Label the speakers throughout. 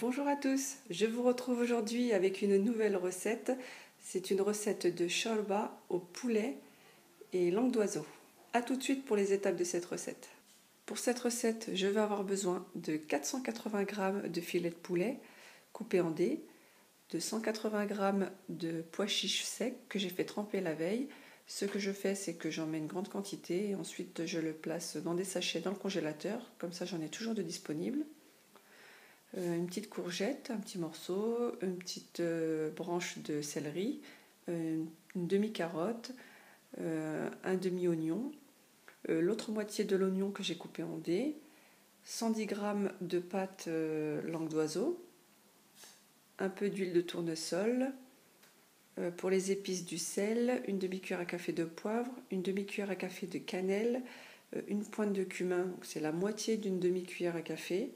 Speaker 1: Bonjour à tous, je vous retrouve aujourd'hui avec une nouvelle recette. C'est une recette de chorba au poulet et langue d'oiseau. A tout de suite pour les étapes de cette recette. Pour cette recette, je vais avoir besoin de 480 g de filet de poulet coupé en dés, de 180 g de pois chiches secs que j'ai fait tremper la veille. Ce que je fais, c'est que j'en mets une grande quantité et ensuite je le place dans des sachets dans le congélateur, comme ça j'en ai toujours de disponible. Une petite courgette, un petit morceau, une petite branche de céleri, une demi-carotte, un demi-oignon, l'autre moitié de l'oignon que j'ai coupé en dés, 110 g de pâte langue d'oiseau, un peu d'huile de tournesol, pour les épices du sel, une demi-cuillère à café de poivre, une demi-cuillère à café de cannelle, une pointe de cumin, c'est la moitié d'une demi-cuillère à café,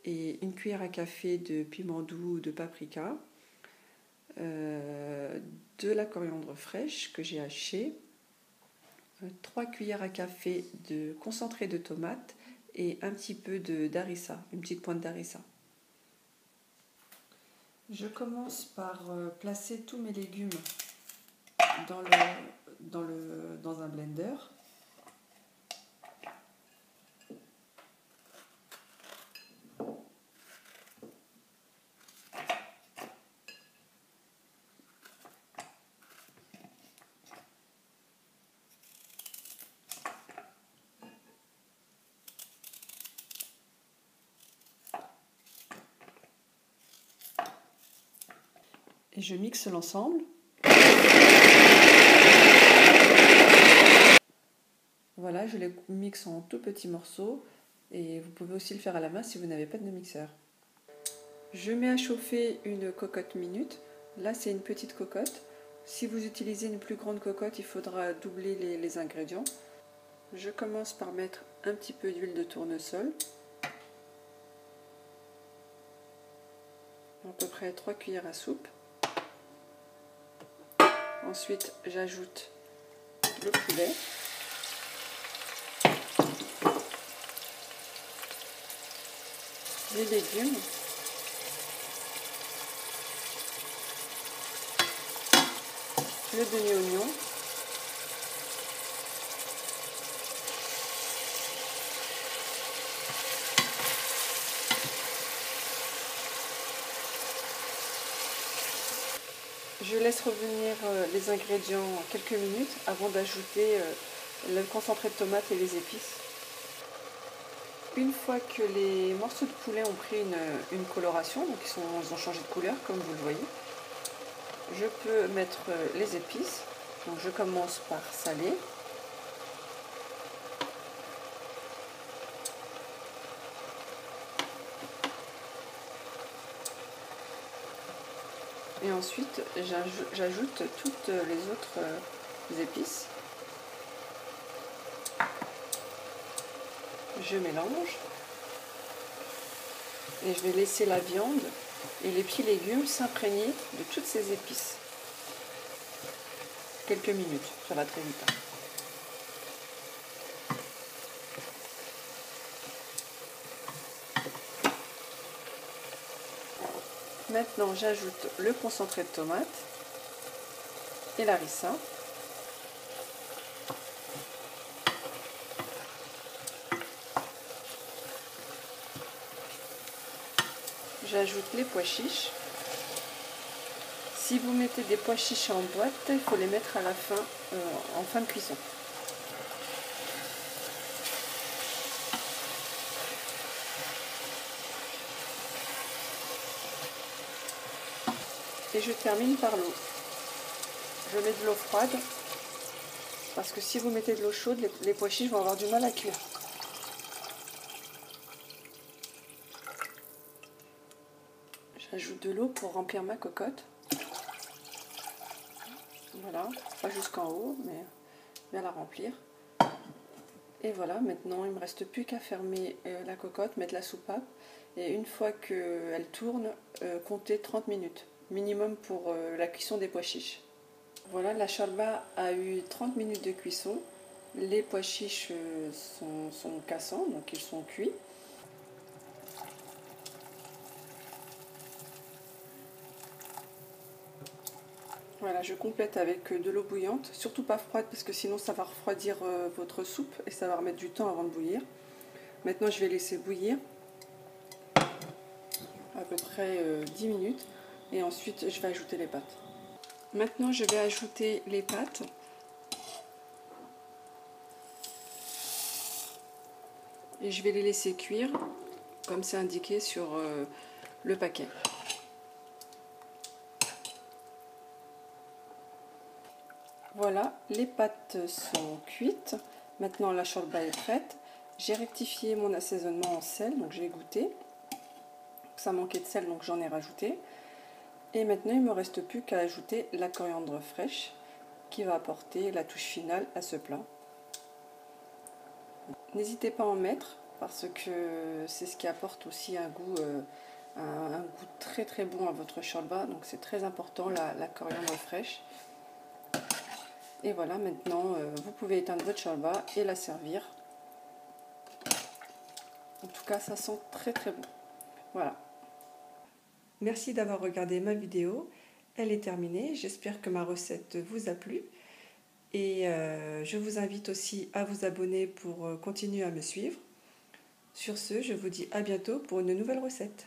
Speaker 1: et une cuillère à café de piment doux ou de paprika, de la coriandre fraîche que j'ai hachée, 3 cuillères à café de concentré de tomate et un petit peu d'harissa, une petite pointe d'harissa. Je commence par placer tous mes légumes dans un blender. Et je mixe l'ensemble. Voilà, je les mixe en tout petits morceaux et vous pouvez aussi le faire à la main si vous n'avez pas de mixeur. Je mets à chauffer une cocotte minute. Là, c'est une petite cocotte. Si vous utilisez une plus grande cocotte, il faudra doubler les ingrédients. Je commence par mettre un petit peu d'huile de tournesol. À peu près 3 cuillères à soupe. Ensuite, j'ajoute le poulet. Les légumes. Le demi-oignon. Je laisse revenir les ingrédients quelques minutes avant d'ajouter le concentré de tomate et les épices. Une fois que les morceaux de poulet ont pris une coloration, donc ils ont changé de couleur comme vous le voyez, je peux mettre les épices. Donc je commence par saler. Et ensuite, j'ajoute toutes les autres épices. Je mélange. Et je vais laisser la viande et les petits légumes s'imprégner de toutes ces épices. Quelques minutes, ça va très vite. Maintenant, j'ajoute le concentré de tomate et l'harissa. J'ajoute les pois chiches. Si vous mettez des pois chiches en boîte, il faut les mettre à la fin, en fin de cuisson. Et je termine par l'eau. Je mets de l'eau froide parce que si vous mettez de l'eau chaude, les pois chiches vont avoir du mal à cuire. J'ajoute de l'eau pour remplir ma cocotte. Voilà, pas jusqu'en haut, mais bien la remplir. Et voilà, maintenant il ne me reste plus qu'à fermer la cocotte, mettre la soupape. Et une fois qu'elle tourne, comptez 30 minutes minimum pour la cuisson des pois chiches. Voilà, la chorba a eu 30 minutes de cuisson. Les pois chiches sont cassants, donc ils sont cuits. Voilà, je complète avec de l'eau bouillante, surtout pas froide parce que sinon ça va refroidir votre soupe et ça va remettre du temps avant de bouillir. Maintenant je vais laisser bouillir à peu près 10 minutes et ensuite je vais ajouter les pâtes. Maintenant je vais ajouter les pâtes. Et je vais les laisser cuire comme c'est indiqué sur le paquet. Voilà, les pâtes sont cuites. Maintenant la shorba est prête. J'ai rectifié mon assaisonnement en sel, donc j'ai goûté. Ça manquait de sel, donc j'en ai rajouté. Et maintenant il ne me reste plus qu'à ajouter la coriandre fraîche qui va apporter la touche finale à ce plat. N'hésitez pas à en mettre parce que c'est ce qui apporte aussi un goût très très bon à votre shorba, donc c'est très important la coriandre fraîche. Et voilà, maintenant vous pouvez éteindre votre shorba et la servir. En tout cas ça sent très très bon. Voilà. Merci d'avoir regardé ma vidéo, elle est terminée, j'espère que ma recette vous a plu. Et je vous invite aussi à vous abonner pour continuer à me suivre. Sur ce, je vous dis à bientôt pour une nouvelle recette.